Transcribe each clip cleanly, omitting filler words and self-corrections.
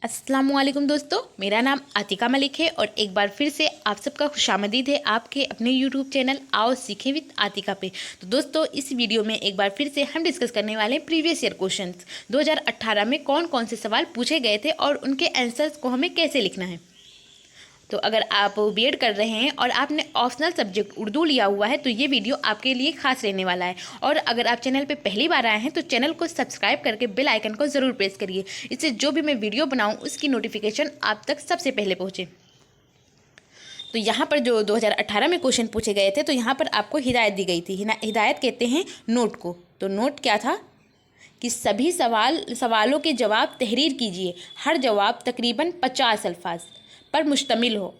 अस्सलामुअलैकुम दोस्तों, मेरा नाम आतिका मलिक है और एक बार फिर से आप सबका खुशामदीद है आपके अपने यूट्यूब चैनल आओ सीखें विद आतिका पे। तो दोस्तों, इस वीडियो में एक बार फिर से हम डिस्कस करने वाले हैं प्रीवियस ईयर क्वेश्चंस। 2018 में कौन कौन से सवाल पूछे गए थे और उनके आंसर्स को हमें कैसे लिखना है। तो अगर आप बीएड कर रहे हैं और आपने ऑप्शनल सब्जेक्ट उर्दू लिया हुआ है तो ये वीडियो आपके लिए खास रहने वाला है। और अगर आप चैनल पे पहली बार आए हैं तो चैनल को सब्सक्राइब करके बेल आइकन को ज़रूर प्रेस करिए, इससे जो भी मैं वीडियो बनाऊं उसकी नोटिफिकेशन आप तक सबसे पहले पहुँचे। तो यहाँ पर जो 2018 में क्वेश्चन पूछे गए थे तो यहाँ पर आपको हिदायत दी गई थी। हिदायत कहते हैं नोट को। तो नोट क्या था कि सभी सवालों के जवाब तहरीर कीजिए। हर जवाब तकरीबन 50 अल्फाज पर मुश्तमिल हो।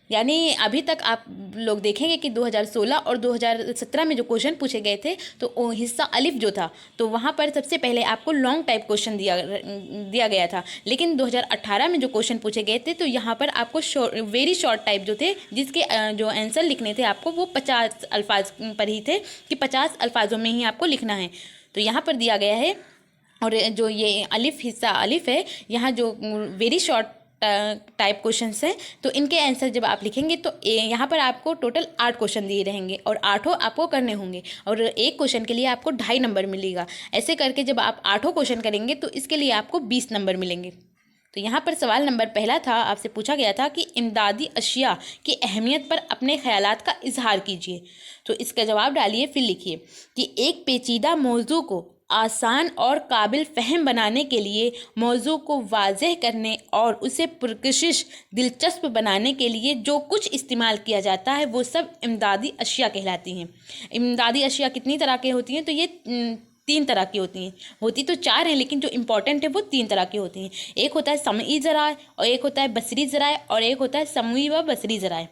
यानी अभी तक आप लोग देखेंगे कि 2016 और 2017 में जो क्वेश्चन पूछे गए थे तो हिस्सा अलिफ जो था तो वहाँ पर सबसे पहले आपको लॉन्ग टाइप क्वेश्चन दिया गया था। लेकिन 2018 में जो क्वेश्चन पूछे गए थे तो यहाँ पर आपको वेरी शॉर्ट टाइप जो थे, जिसके जो आंसर लिखने थे आपको वो 50 अल्फाज पर ही थे कि 50 अल्फाजों में ही आपको लिखना है। तो यहाँ पर दिया गया है। और जो ये अलिफ हिस्सा अलिफ है, यहाँ जो वेरी शॉर्ट टाइप क्वेश्चंस हैं तो इनके आंसर जब आप लिखेंगे तो यहाँ पर आपको टोटल 8 क्वेश्चन दिए रहेंगे और 8 आपको करने होंगे और एक क्वेश्चन के लिए आपको 2.5 नंबर मिलेगा। ऐसे करके जब आप 8 क्वेश्चन करेंगे तो इसके लिए आपको 20 नंबर मिलेंगे। तो यहाँ पर सवाल नंबर पहला था, आपसे पूछा गया था कि इमदादी अशिया की अहमियत पर अपने ख्यालात का इजहार कीजिए। तो इसका जवाब डालिए, फिर लिखिए कि एक पेचीदा मौजू को आसान और काबिल फ़हम बनाने के लिए, मौजू को वाज़ेह करने और उसे पुरकशिश दिलचस्प बनाने के लिए जो कुछ इस्तेमाल किया जाता है वो सब इमदादी अशिया कहलाती हैं। इमदादी अशिया कितनी तरह की होती हैं? तो ये 3 तरह की होती हैं। होती तो 4 हैं लेकिन जो इम्पॉर्टेंट है वो 3 तरह की होती हैं। एक होता है समई ज़राए और एक होता है बसरी ज़राए और एक होता है समई व बसरी ज़राए।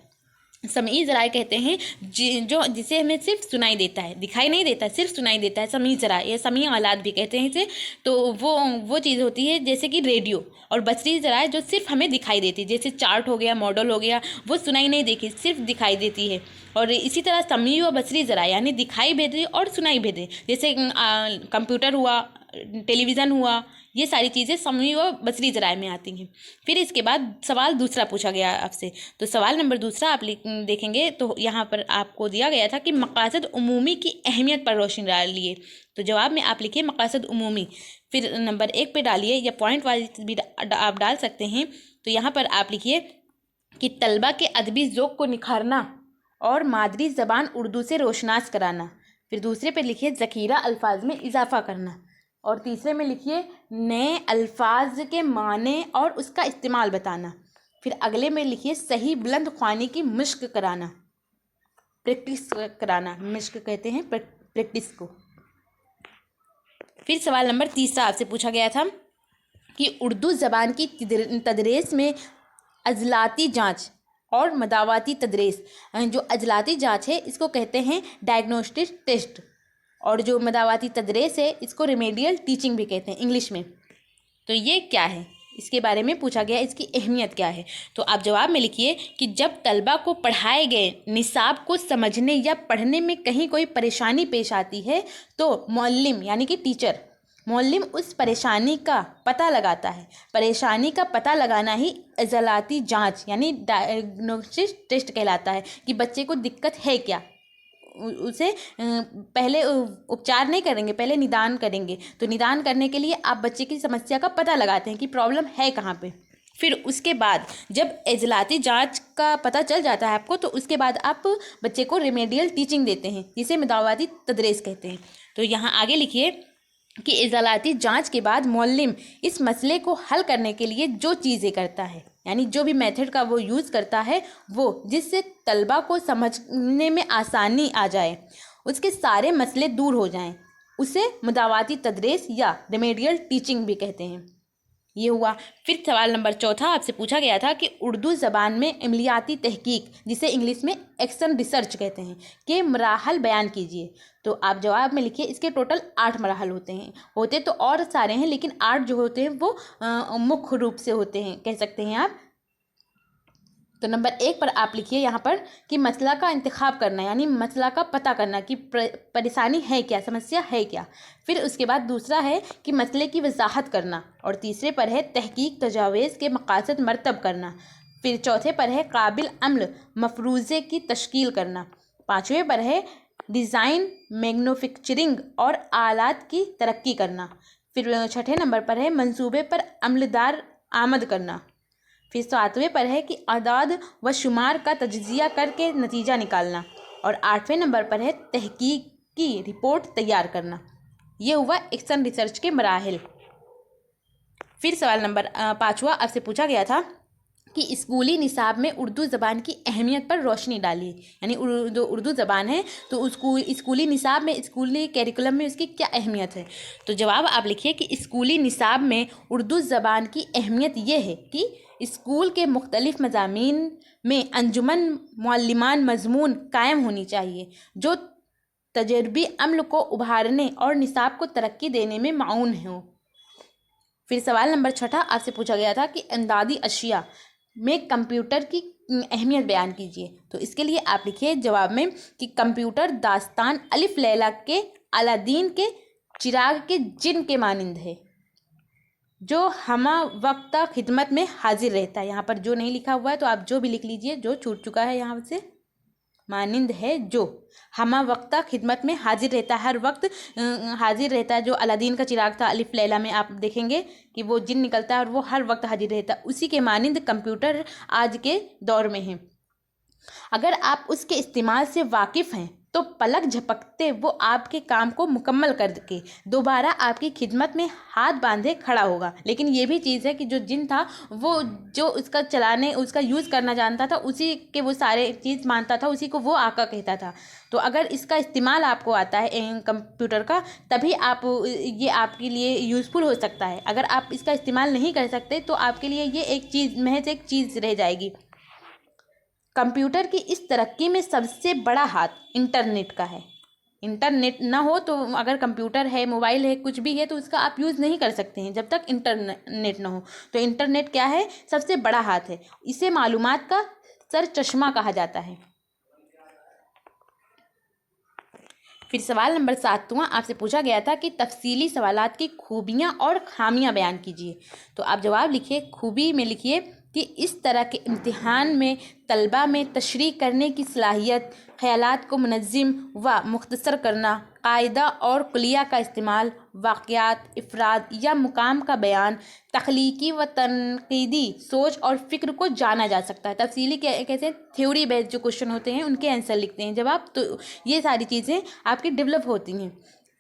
समई ज़राए कहते हैं जिसे हमें सिर्फ सुनाई देता है, दिखाई नहीं देता, सिर्फ सुनाई देता है, समई ज़राए या समई आलात भी कहते हैं इसे। तो वो चीज़ होती है जैसे कि रेडियो। और बसरी ज़राए जो सिर्फ हमें दिखाई देती है, जैसे चार्ट हो गया, मॉडल हो गया, वो सुनाई नहीं देती, सिर्फ दिखाई देती है। और इसी तरह समई व बसरी ज़राए यानी दिखाई भेदे और सुनाई भेदे, जैसे कंप्यूटर हुआ, टेलीविज़न हुआ, ये सारी चीज़ें समई व बसरी ज़राए में आती हैं। फिर इसके बाद सवाल दूसरा पूछा गया आपसे। तो सवाल नंबर दूसरा आप देखेंगे तो यहाँ पर आपको दिया गया था कि मकासद उमूमी की अहमियत पर रोशनी डालिए। तो जवाब में आप लिखिए मकासद उमूमी, फिर नंबर 1 पे डालिए या पॉइंट वाइज भी आप डाल सकते हैं। तो यहाँ पर आप लिखिए कि तलबा के अदबी ज़ौक़ को निखारना और मादरी ज़बान उर्दू से रोशनास कराना। फिर दूसरे पे लिखिए ज़ख़ीरा अल्फाज में इजाफ़ा करना। और तीसरे में लिखिए नए अल्फाज के माने और उसका इस्तेमाल बताना। फिर अगले में लिखिए सही बुलंद ख्वानी की मश्क कराना, प्रैक्टिस कराना। मश्क कहते हैं प्रैक्टिस को। फिर सवाल नंबर तीसरा आपसे पूछा गया था कि उर्दू ज़बान की तदरीस में अजलाती जाँच और मदावाती तदरीस। जो अजलाती जाँच है इसको कहते हैं डायग्नोस्टिक टेस्ट और जो मदावाती तदरीस है इसको रेमेडियल टीचिंग भी कहते हैं इंग्लिश में। तो ये क्या है, इसके बारे में पूछा गया, इसकी अहमियत क्या है। तो आप जवाब में लिखिए कि जब तलबा को पढ़ाए गए निसाब को समझने या पढ़ने में कहीं कोई परेशानी पेश आती है तो मौल्लिम यानी कि टीचर, मौल्लिम उस परेशानी का पता लगाता है। परेशानी का पता लगाना ही अजलाती जाँच यानी डायग्नोस्टिक टेस्ट कहलाता है कि बच्चे को दिक्कत है क्या। उसे पहले उपचार नहीं करेंगे, पहले निदान करेंगे। तो निदान करने के लिए आप बच्चे की समस्या का पता लगाते हैं कि प्रॉब्लम है कहाँ पे। फिर उसके बाद जब इजलाती जांच का पता चल जाता है आपको तो उसके बाद आप बच्चे को रेमेडियल टीचिंग देते हैं, जिसे मदावाती तदरीस कहते हैं। तो यहाँ आगे लिखिए कि इजलाती जांच के बाद मौल्लिम इस मसले को हल करने के लिए जो चीज़ें करता है, यानी जो भी मेथड का वो यूज़ करता है वो जिससे तलबा को समझने में आसानी आ जाए, उसके सारे मसले दूर हो जाएं, उसे मदावाती तदरीस या रेमेडियल टीचिंग भी कहते हैं। ये हुआ। फिर सवाल नंबर चौथा आपसे पूछा गया था कि उर्दू ज़बान में इमलियाती तहकीक, जिसे इंग्लिश में एक्शन रिसर्च कहते हैं, के मराहल बयान कीजिए। तो आप जवाब में लिखिए इसके टोटल 8 मराहल होते हैं। होते तो और सारे हैं लेकिन 8 जो होते हैं वो मुख्य रूप से होते हैं, कह सकते हैं आप। तो नंबर 1 पर आप लिखिए यहाँ पर कि मसला का इंतखाब करना, यानी मसला का पता करना कि परेशानी है क्या, समस्या है क्या। फिर उसके बाद दूसरा है कि मसले की वजाहत करना, और तीसरे पर है तहकीक तजावीज़ के मकासद मरतब करना। फिर चौथे पर है काबिल अमल मफरूज़े की तश्कील करना। पाँचवें पर है डिज़ाइन मैन्युफैक्चरिंग और आलात की तरक्की करना। फिर छठे नंबर पर है मंसूबे पर अमलदार आमद करना। फिर सातवें पर है कि अदाद व शुमार का तज्जिया करके नतीजा निकालना। और आठवें नंबर पर है तहकीक की रिपोर्ट तैयार करना। ये हुआ एक्शन रिसर्च के मराहिल। फिर सवाल नंबर 5वां आपसे पूछा गया था कि स्कूली निसाब में उर्दू ज़बान की अहमियत पर रोशनी डाली, यानी जो उर्दू ज़बान है तो स्कूली निसाब में, स्कूली कैरिकुलम में उसकी क्या अहमियत है। तो जवाब आप लिखिए कि स्कूली निसाब में उर्दू ज़बान की अहमियत ये है कि स्कूल के मुख्तलिफ़ मज़ामीन में अंजुमन मुअल्लिमान मज़मून कायम होनी चाहिए जो तजर्बी अमल को उभारने और निसाब को तरक्की देने में माऊन हो। फिर सवाल नंबर 6 आपसे पूछा गया था कि इमदादी अशिया में कंप्यूटर की अहमियत बयान कीजिए। तो इसके लिए आप लिखिए जवाब में कि कंप्यूटर दास्तान अलिफ लैला के अलादीन के चिराग के जिन के मानिंद है जो हमा वक्ता खिदमत में हाजिर रहता है। यहाँ पर जो नहीं लिखा हुआ है तो आप जो भी लिख लीजिए, जो छूट चुका है यहाँ से, मानिंद है जो हमा वक्ता खिदमत में हाजिर रहता है, हर वक्त हाजिर रहता है। जो अलादीन का चिराग था अलिफ लैला में, आप देखेंगे कि वो जिन निकलता है और वो हर वक्त हाजिर रहता है, उसी के मानिंद कंप्यूटर आज के दौर में है। अगर आप उसके इस्तेमाल से वाकिफ़ हैं तो पलक झपकते वो आपके काम को मुकम्मल करके दोबारा आपकी खिदमत में हाथ बांधे खड़ा होगा। लेकिन ये भी चीज़ है कि जो जिन था वो जो उसका चलाने, उसका यूज़ करना जानता था, उसी के वो सारे चीज़ मानता था, उसी को वो आका कहता था। तो अगर इसका इस्तेमाल आपको आता है कंप्यूटर का, तभी आप ये आपके लिए यूज़फुल हो सकता है। अगर आप इसका इस्तेमाल नहीं कर सकते तो आपके लिए ये एक चीज़, महज एक चीज़ रह जाएगी। कंप्यूटर की इस तरक्की में सबसे बड़ा हाथ इंटरनेट का है। इंटरनेट ना हो तो, अगर कंप्यूटर है, मोबाइल है, कुछ भी है, तो उसका आप यूज़ नहीं कर सकते हैं जब तक इंटरनेट ना हो। तो इंटरनेट क्या है? सबसे बड़ा हाथ है। इसे मालूमात का सर चश्मा कहा जाता है। फिर सवाल नंबर 7वां आपसे पूछा गया था कि तफसीली सवालात की खूबियाँ और खामियाँ बयान कीजिए। तो आप जवाब लिखिए, खूबी में लिखिए कि इस तरह के इम्तिहान में तलबा में तशरीह करने की सलाहियत, ख़यालात को मुनज़्ज़म व मुख्तसर करना, कायदा और कुलिया का इस्तेमाल, वाक़यात, इफ़राद या मुकाम का बयान, तख्लीकी व तनक़ीदी सोच और फ़िक्र को जाना जा सकता है। तफसीली कैसे, थ्योरी बेस्ड जो क्वेश्चन होते हैं उनके आंसर लिखते हैं जब आप, तो ये सारी चीज़ें आपकी डेवलप होती हैं।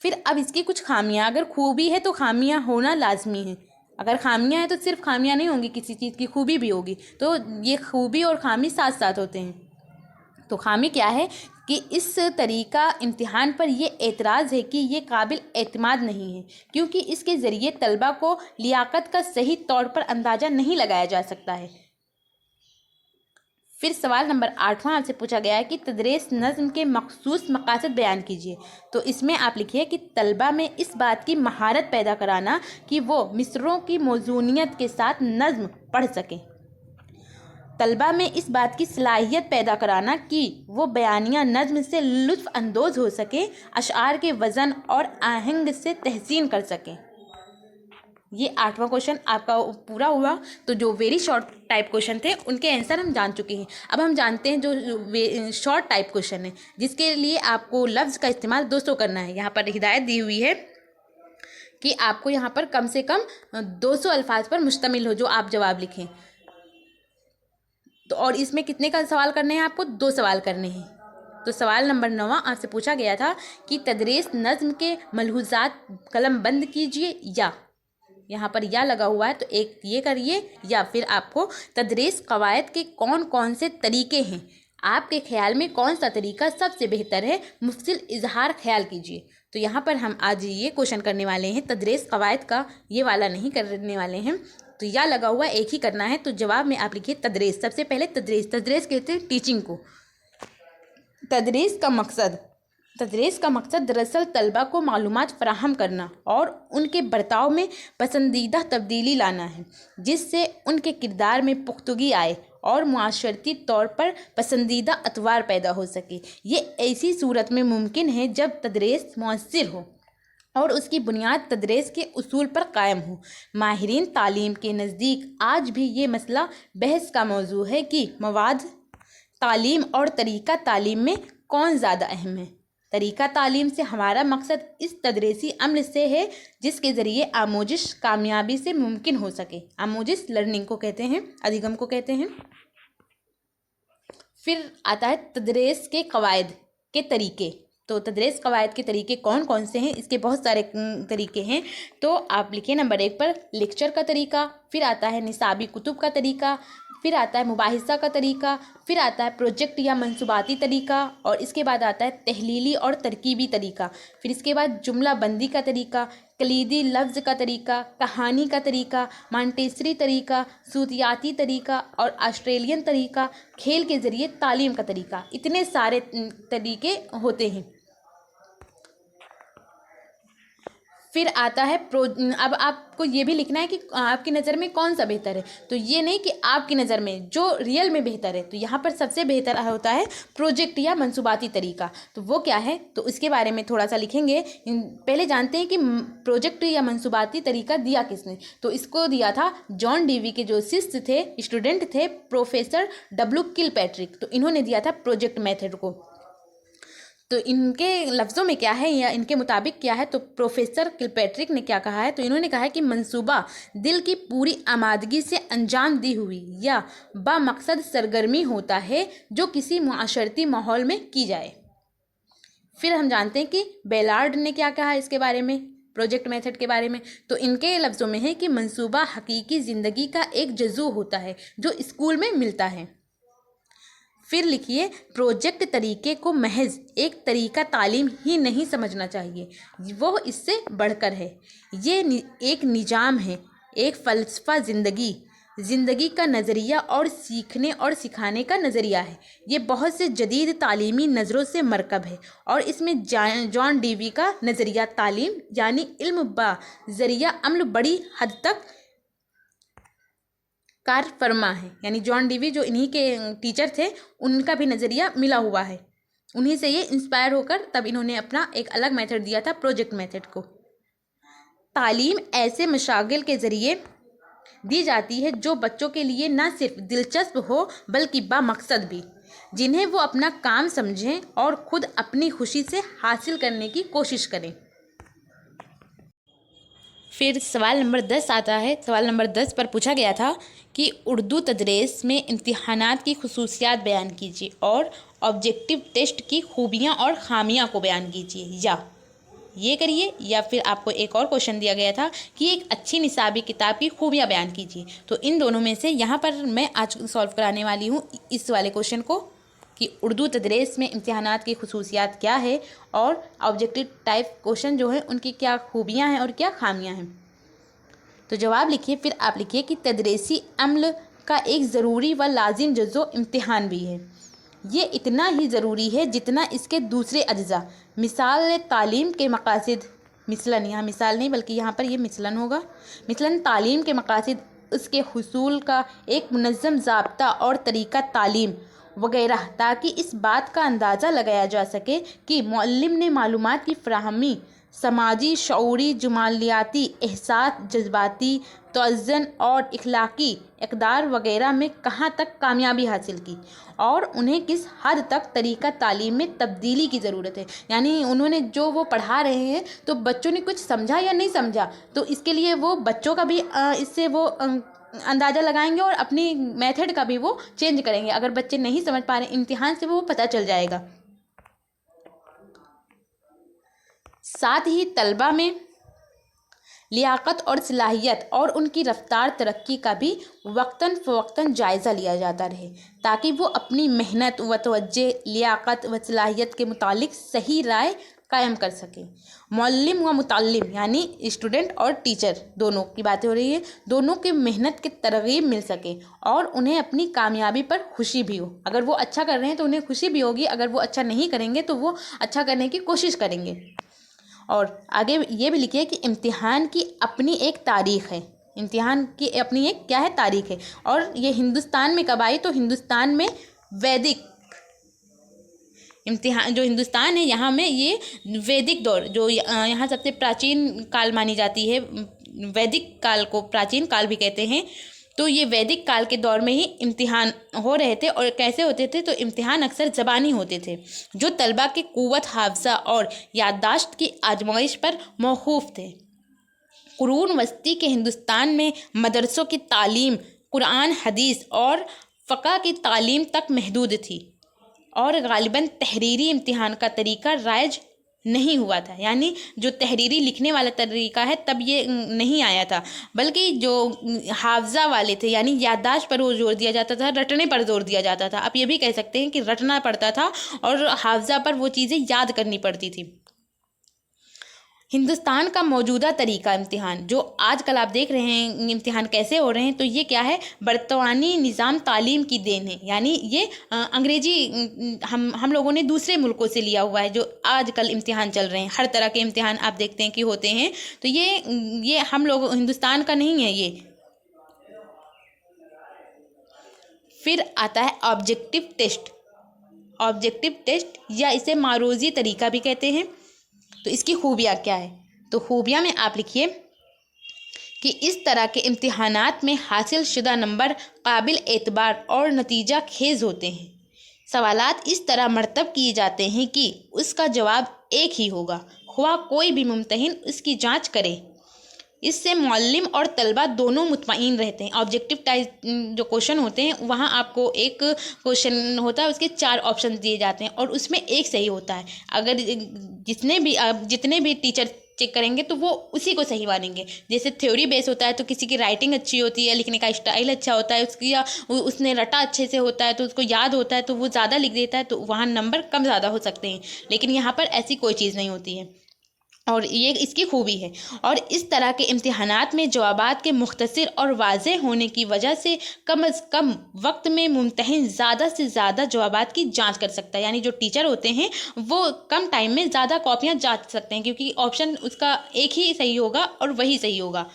फिर अब इसकी कुछ खामियाँ, अगर खूबी है तो खामियाँ होना लाजमी है। अगर खामियाँ हैं तो सिर्फ खामियाँ नहीं होंगी, किसी चीज़ की खूबी भी होगी। तो ये खूबी और खामी साथ साथ होते हैं। तो खामी क्या है कि इस तरीका इम्तिहान पर ये एतराज़ है कि ये काबिल एतमाद नहीं है, क्योंकि इसके ज़रिए तलबा को लियाकत का सही तौर पर अंदाज़ा नहीं लगाया जा सकता है। फिर सवाल नंबर 8वां आपसे पूछा गया है कि तदरीस नज़्म के मखसूस मकासद बयान कीजिए। तो इसमें आप लिखिए कि तलबा में इस बात की महारत पैदा कराना कि वो मिसरों की मौजूनियत के साथ नज़्म पढ़ सकें। तलबा में इस बात की सलाहियत पैदा कराना कि वो बयानिया नज़्म से लुत्फ़ अंदोज़ हो सकें, अशआर के वज़न और आहंग से तहसीन कर सकें। ये 8वां क्वेश्चन आपका पूरा हुआ। तो जो वेरी शॉर्ट टाइप क्वेश्चन थे उनके आंसर हम जान चुके हैं। अब हम जानते हैं जो शॉर्ट टाइप क्वेश्चन है, जिसके लिए आपको लफ्ज़ का इस्तेमाल 200 करना है। यहाँ पर हिदायत दी हुई है कि आपको यहाँ पर कम से कम 200 अल्फाज पर मुश्तमिल हो जो आप जवाब लिखें। तो और इसमें कितने का सवाल करने हैं? आपको 2 सवाल करने हैं। तो सवाल नंबर 9 आपसे पूछा गया था कि तदरीस नज़्म के मलहूज़ात कलम बंद कीजिए, या यहाँ पर या लगा हुआ है तो एक ये करिए, या फिर आपको तदरीस क़वायद के कौन कौन से तरीके हैं, आपके ख्याल में कौन सा तरीका सबसे बेहतर है, मुफस्सिल इजहार ख्याल कीजिए। तो यहाँ पर हम आज ये क्वेश्चन करने वाले हैं, तदरीस क़वायद का ये वाला नहीं करने वाले हैं। तो या लगा हुआ एक ही करना है। तो जवाब में आप लिखिए तदरीस। सबसे पहले तदरीस कहते हैं टीचिंग को। तदरीस का मकसद तदरीस का मकसद दरअसल तलबा को मालूमात फराहम करना और उनके बर्ताव में पसंदीदा तब्दीली लाना है, जिससे उनके किरदार में पुख्तगी आए और मुआशरती तौर पर पसंदीदा अतवार पैदा हो सके। ये ऐसी सूरत में मुमकिन है जब तदरीस मुअस्सिर हो और उसकी बुनियाद तदरीस के उसूल पर कायम हो। माहिरीन तालीम के नज़दीक आज भी ये मसला बहस का मौजू है कि मवाद तालीम और तरीक़ा तालीम में कौन ज़्यादा अहम है। तरीक़ा तालीम से हमारा मकसद इस तदरीसी अमल से है जिसके ज़रिए आमोजिश कामयाबी से मुमकिन हो सके। आमोजिश लर्निंग को कहते हैं, अधिगम को कहते हैं। फिर आता है तदरीस के क़वायद के तरीक़े। तो तदरीस क़वायद के तरीक़े कौन कौन से हैं, इसके बहुत सारे तरीक़े हैं। तो आप लिखिए नंबर 1 पर लेक्चर का तरीक़ा, फिर आता है निसाबी कुतुब का तरीक़ा, फिर आता है मुबाहिसा का तरीक़ा, फिर आता है प्रोजेक्ट या मंसूबाती तरीक़ा, और इसके बाद आता है तहलीली और तरकीबी तरीक़ा, फिर इसके बाद जुमला बंदी का तरीक़ा, कलीदी लफ्ज़ का तरीक़ा, कहानी का तरीक़ा, मॉन्टेसरी तरीक़ा, सूतियाती तरीक़ा और ऑस्ट्रेलियन तरीक़ा, खेल के ज़रिए तालीम का तरीक़ा। इतने सारे तरीक़े होते हैं। फिर आता है अब आपको ये भी लिखना है कि आपकी नज़र में कौन सा बेहतर है। तो ये नहीं कि आपकी नज़र में जो रियल में बेहतर है, तो यहाँ पर सबसे बेहतर होता है प्रोजेक्ट या मंसूबाती तरीक़ा। तो वो क्या है, तो इसके बारे में थोड़ा सा लिखेंगे। पहले जानते हैं कि प्रोजेक्ट या मंसूबाती तरीक़ा दिया किसने। तो इसको दिया था जॉन डीवी के जो शिष्य थे, स्टूडेंट थे, प्रोफेसर डब्ल्यू किलपैट्रिक। तो इन्होंने दिया था प्रोजेक्ट मेथड को। तो इनके लफ्ज़ों में क्या है या इनके मुताबिक क्या है, तो प्रोफेसर किलपैट्रिक ने क्या कहा है, तो इन्होंने कहा है कि मंसूबा दिल की पूरी आमादगी से अंजाम दी हुई या बामकसद सरगर्मी होता है जो किसी मुआशरती माहौल में की जाए। फिर हम जानते हैं कि बेलार्ड ने क्या कहा इसके बारे में, प्रोजेक्ट मेथड के बारे में। तो इनके लफ्ज़ों में है कि मंसूबा हकीकी ज़िंदगी का एक जज़ू होता है जो स्कूल में मिलता है। फिर लिखिए प्रोजेक्ट तरीक़े को महज एक तरीक़ा तालीम ही नहीं समझना चाहिए, वो इससे बढ़कर है। ये एक निज़ाम है, एक फ़लसफ़ा ज़िंदगी का नज़रिया और सीखने और सिखाने का नज़रिया है। ये बहुत से जदीद तालीमी नज़रों से मरकब है और इसमें जॉन डीवी का नज़रिया तालीम यानी इल्म बा ज़रिया अमल बड़ी हद तक कार फरमा है। यानी जॉन डीवी जो इन्हीं के टीचर थे, उनका भी नज़रिया मिला हुआ है। उन्हीं से ये इंस्पायर होकर तब इन्होंने अपना एक अलग मेथड दिया था, प्रोजेक्ट मेथड को। तालीम ऐसे मशागिल के ज़रिए दी जाती है जो बच्चों के लिए न सिर्फ दिलचस्प हो बल्कि बामकसद भी, जिन्हें वो अपना काम समझें और ख़ुद अपनी खुशी से हासिल करने की कोशिश करें। फिर सवाल नंबर 10 आता है। सवाल नंबर 10 पर पूछा गया था कि उर्दू तदरीस में इम्तिहानात की खुसूसियात बयान कीजिए और ऑब्जेक्टिव टेस्ट की खूबियाँ और ख़ामियाँ को बयान कीजिए, या ये करिए, या फिर आपको एक और क्वेश्चन दिया गया था कि एक अच्छी निसाबी किताब की खूबियाँ बयान कीजिए। तो इन दोनों में से यहाँ पर मैं आज सॉल्व कराने वाली हूँ इस वाले क्वेश्चन को कि उर्दू तदरीस में इम्तिहानात की खुसूसियात क्या है और ऑब्जेक्टिव टाइप क्वेश्चन जो है उनकी क्या खूबियाँ हैं और क्या खामियाँ हैं। तो जवाब लिखिए। फिर आप लिखिए कि तदरीसी अमल का एक ज़रूरी व लाजिम जज़ो इम्तिहान भी है। ये इतना ही ज़रूरी है जितना इसके दूसरे अज्जा। मिसाल तालीम के मकासद, मिसलन, यहाँ मिसाल नहीं बल्कि यहाँ पर ये मिसलन होगा। मिसलन तालीम के मकासद, उसके हुसूल का एक मुनज़्ज़म ज़ाब्ता और तरीक़ा तालीम वगैरह, ताकि इस बात का अंदाज़ा लगाया जा सके कि मुअल्लिम ने मालूमात की फ़राहमी समाजी, शऊरी, जुमालियाती, एहसास, जज्बाती, तवज़्ज़ुन और इखलाकी इक़दार वगैरह में कहाँ तक कामयाबी हासिल की और उन्हें किस हद तक तरीक़ा तालीम में तब्दीली की ज़रूरत है। यानी उन्होंने जो वो पढ़ा रहे हैं तो बच्चों ने कुछ समझा या नहीं समझा, तो इसके लिए वो बच्चों का भी इससे वो अंदाज़ा लगाएंगे और अपनी मेथड का भी वो चेंज करेंगे। अगर बच्चे नहीं समझ पा रहे, इम्तिहान से वो पता चल जाएगा। साथ ही तलबा में लियाकत और सलाहियत और उनकी रफ्तार तरक्की का भी वक्तन फ़वक्तन जायज़ा लिया जाता रहे, ताकि वो अपनी मेहनत व तवज्जो, लियाकत व सलाहियत के मुतालिक सही राय कायम कर सके। मुअल्लिम व मुतअल्लिम यानी स्टूडेंट और टीचर दोनों की बातें हो रही है, दोनों की मेहनत की तरगीब मिल सके और उन्हें अपनी कामयाबी पर खुशी भी हो। अगर वो अच्छा कर रहे हैं तो उन्हें खुशी भी होगी, अगर वो अच्छा नहीं करेंगे तो वो अच्छा करने की कोशिश करेंगे। और आगे ये भी लिखिए कि इम्तिहान की अपनी एक तारीख़ है, इम्तिहान की अपनी एक क्या है, तारीख़ है। और ये हिंदुस्तान में कब आई, तो हिंदुस्तान में वैदिक इम्तिहान, जो हिंदुस्तान है यहाँ में ये वैदिक दौर, जो यहाँ सबसे प्राचीन काल मानी जाती है, वैदिक काल को प्राचीन काल भी कहते हैं। तो ये वैदिक काल के दौर में ही इम्तिहान हो रहे थे। और कैसे होते थे, तो इम्तिहान अक्सर ज़बानी होते थे जो तलबा की क़ुव्वत हाफ़ज़ा और याददाश्त की आजमाइश पर मौक़ूफ़ थे। कुरून वस्ती के हिंदुस्तान में मदरसों की तालीम कुरान, हदीस और फ़क़ह की तालीम तक महदूद थी और ग़ालिबन तहरीरी इम्तिहान का तरीका राइज नहीं हुआ था। यानी जो तहरीरी लिखने वाला तरीका है तब ये नहीं आया था, बल्कि जो हाफ़ज़ा वाले थे यानी याददाश्त पर वो जोर दिया जाता था, रटने पर जोर दिया जाता था। आप ये भी कह सकते हैं कि रटना पड़ता था और हाफ़ज़ा पर वो चीज़ें याद करनी पड़ती थी। हिंदुस्तान का मौजूदा तरीका इम्तिहान, जो आजकल आप देख रहे हैं इम्तिहान कैसे हो रहे हैं, तो ये क्या है, बर्तानी निज़ाम तालीम की देन है। यानी ये अंग्रेजी हम लोगों ने दूसरे मुल्कों से लिया हुआ है। जो आजकल इम्तिहान चल रहे हैं, हर तरह के इम्तिहान आप देखते हैं कि होते हैं, तो ये हम लोग हिंदुस्तान का नहीं है ये। फिर आता है ऑब्जेक्टिव टेस्ट। ऑब्जेक्टिव टेस्ट या इसे मारोजी तरीका भी कहते हैं। तो इसकी खूबियाँ क्या है, तो खूबियाँ में आप लिखिए कि इस तरह के इम्तिहानात में हासिल शुदा नंबर काबिल एतबार और नतीजा खेज होते हैं। सवालात इस तरह मरतब किए जाते हैं कि उसका जवाब एक ही होगा, ख्वाह कोई भी मुम्तहिन उसकी जांच करे। इससे मुअल्लिम और तलबा दोनों मुतमईन रहते हैं। ऑब्जेक्टिव टाइप जो क्वेश्चन होते हैं, वहाँ आपको एक क्वेश्चन होता है, उसके 4 ऑप्शन दिए जाते हैं और उसमें एक सही होता है। अगर जितने भी टीचर चेक करेंगे तो वो उसी को सही मानेंगे। जैसे थ्योरी बेस होता है तो किसी की राइटिंग अच्छी होती है, लिखने का स्टाइल अच्छा होता है उसकी, या उसने रटा अच्छे से होता है तो उसको याद होता है तो वो ज़्यादा लिख देता है, तो वहाँ नंबर कम ज़्यादा हो सकते हैं। लेकिन यहाँ पर ऐसी कोई चीज़ नहीं होती है और ये इसकी खूबी है। और इस तरह के इम्तिहानात में जवाबात के मुख्तसर और वाज़ेह होने की वजह से कम अज़ कम वक्त में मुम्तहिन ज़्यादा से ज़्यादा जवाबात की जांच कर सकता है। यानी जो टीचर होते हैं वो कम टाइम में ज़्यादा कॉपियाँ जांच सकते हैं, क्योंकि ऑप्शन उसका एक ही सही होगा और वही सही होगा।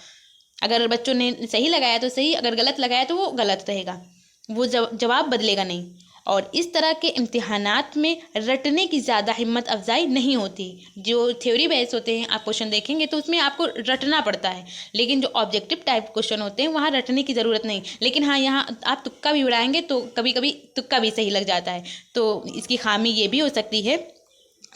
अगर बच्चों ने सही लगाया तो सही, अगर गलत लगाया तो वो गलत रहेगा, वो जवाब बदलेगा नहीं। और इस तरह के इम्तिहानात में रटने की ज़्यादा हिम्मत अफजाई नहीं होती। जो थ्योरी बेस होते हैं, आप क्वेश्चन देखेंगे तो उसमें आपको रटना पड़ता है, लेकिन जो ऑब्जेक्टिव टाइप क्वेश्चन होते हैं वहाँ रटने की ज़रूरत नहीं। लेकिन हाँ, यहाँ आप तुक्का भी उड़ाएंगे तो कभी कभी तुक्का भी सही लग जाता है, तो इसकी खामी ये भी हो सकती है।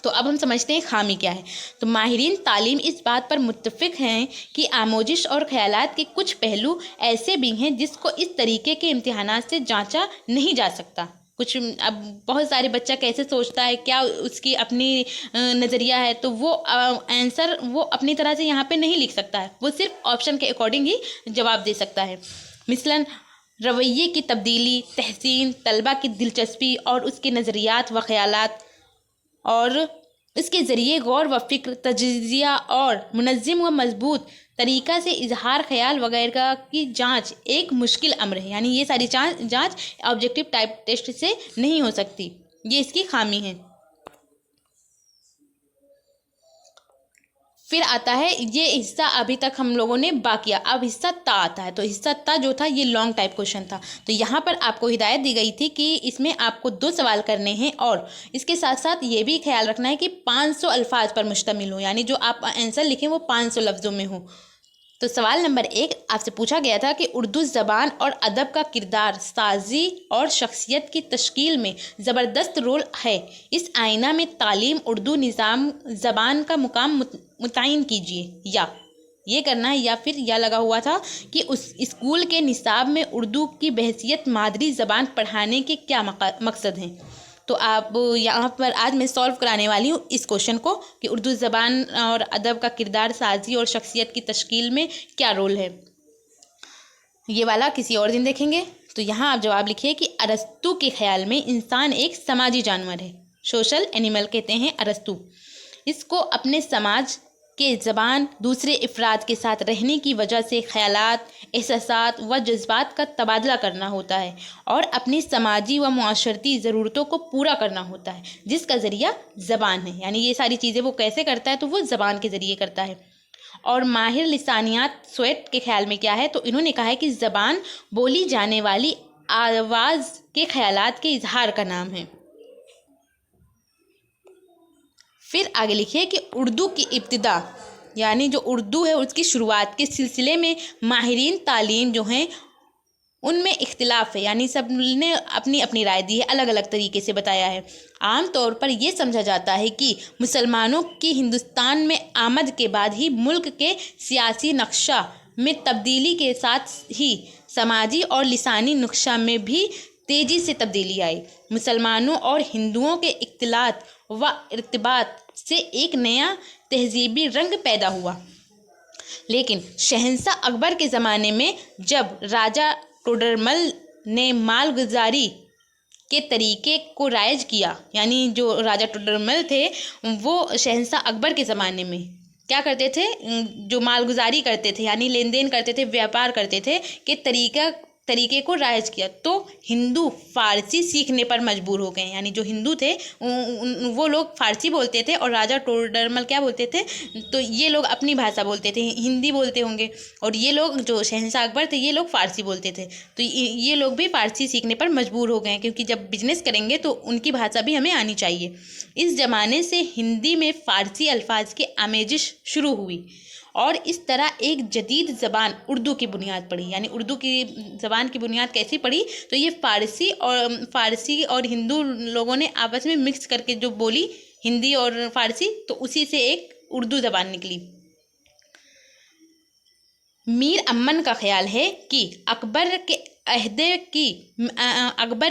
तो अब हम समझते हैं खामी क्या है। तो माहिरीन तालीम इस बात पर मुत्तफ़िक़ हैं कि आमोजिश और ख़यालात के कुछ पहलू ऐसे भी हैं जिसको इस तरीके के इम्तिहानात से जांचा नहीं जा सकता। कुछ अब बहुत सारे बच्चा कैसे सोचता है, क्या उसकी अपनी नज़रिया है, तो वो आंसर वो अपनी तरह से यहाँ पे नहीं लिख सकता है, वो सिर्फ ऑप्शन के अकॉर्डिंग ही जवाब दे सकता है। मिसलन रवैये की तब्दीली, तहसीन, तलबा की दिलचस्पी और उसके नज़रियात व ख़यालात और इसके ज़रिए गौर व फ़िक्र, तजिज़िया और मुनज़्ज़म व मज़बूत तरीक़ा से इजहार ख़याल वगैरह की जांच एक मुश्किल अम्र है। यानी ये सारी जांच ऑब्जेक्टिव टाइप टेस्ट से नहीं हो सकती, ये इसकी खामी है। फिर आता है ये हिस्सा अभी तक हम लोगों ने बाकिया, अब हिस्सा ता आता है। तो हिस्सा ता जो था ये लॉन्ग टाइप क्वेश्चन था। तो यहाँ पर आपको हिदायत दी गई थी कि इसमें आपको 2 सवाल करने हैं और इसके साथ साथ ये भी ख्याल रखना है कि 500 अल्फाज पर मुश्तमिल हो, यानी जो आप आंसर लिखें वो 500 लफ्ज़ों में हो। तो सवाल नंबर 1 आपसे पूछा गया था कि उर्दू ज़बान और अदब का किरदार साजी और शख्सियत की तश्कील में ज़बरदस्त रोल है। इस आईना में तालीम उर्दू निज़ाम ज़बान का मुकाम मुतय्यन कीजिए। या ये करना है, या फिर या लगा हुआ था कि उस स्कूल के निसाब में उर्दू की बहसियत मादरी ज़बान पढ़ाने के क्या मकसद हैं। तो आप यहाँ पर आज मैं सॉल्व कराने वाली हूँ इस क्वेश्चन को कि उर्दू ज़बान और अदब का किरदार साजी और शख्सियत की तश्कील में क्या रोल है। ये वाला किसी और दिन देखेंगे। तो यहाँ आप जवाब लिखिए कि अरस्तू के ख्याल में इंसान एक समाजी जानवर है, सोशल एनिमल कहते हैं अरस्तू। इसको अपने समाज के ज़बान दूसरे अफराद के साथ रहने की वजह से ख़यालात, एहसासात व जज्बात का तबादला करना होता है और अपनी समाजी व मुआशरती ज़रूरतों को पूरा करना होता है, जिसका ज़रिया ज़बान है। यानी ये सारी चीज़ें वो कैसे करता है, तो वो ज़बान के ज़रिए करता है। और माहिर लिसानियात स्वेट के ख्याल में क्या है, तो इन्होंने कहा है कि ज़बान बोली जाने वाली आवाज़ के ख़यालात के इजहार का नाम है। फिर आगे लिखिए कि उर्दू की इब्तिदा यानी जो उर्दू है उसकी शुरुआत के सिलसिले में माहिरीन तालीम जो हैं उनमें इख्तिलाफ है, यानी सब ने अपनी अपनी राय दी है, अलग अलग तरीके से बताया है। आम तौर पर यह समझा जाता है कि मुसलमानों की हिंदुस्तान में आमद के बाद ही मुल्क के सियासी नक्शा में तब्दीली के साथ ही समाजी और लिसानी नक्शा में भी तेज़ी से तब्दीली आई। मुसलमानों और हिंदुओं के इख्तिलात व इर्तिबात से एक नया तहजीबी रंग पैदा हुआ। लेकिन शहंशाह अकबर के ज़माने में जब राजा टोडरमल ने मालगुजारी के तरीके को राइज किया, यानी जो राजा टोडरमल थे वो शहंशाह अकबर के ज़माने में क्या करते थे, जो मालगुजारी करते थे यानी लेन देन करते थे, व्यापार करते थे के तरीके को राइज किया, तो हिंदू फ़ारसी सीखने पर मजबूर हो गए। यानी जो हिंदू थे वो लोग फ़ारसी बोलते थे और राजा टोडरमल क्या बोलते थे, तो ये लोग अपनी भाषा बोलते थे, हिंदी बोलते होंगे, और ये लोग जो शहंशाह अकबर थे ये लोग फ़ारसी बोलते थे, तो ये लोग भी फ़ारसी सीखने पर मजबूर हो गए, क्योंकि जब बिजनेस करेंगे तो उनकी भाषा भी हमें आनी चाहिए। इस ज़माने से हिंदी में फ़ारसी अल्फाज की आमेजिश शुरू हुई और इस तरह एक जदीद ज़बान उर्दू की बुनियाद पड़ी। यानी उर्दू की ज़बान की बुनियाद कैसी पड़ी, तो ये फ़ारसी और हिंदू लोगों ने आपस में मिक्स करके जो बोली हिंदी और फ़ारसी, तो उसी से एक उर्दू ज़बान निकली। मीर अमन का ख्याल है कि अकबर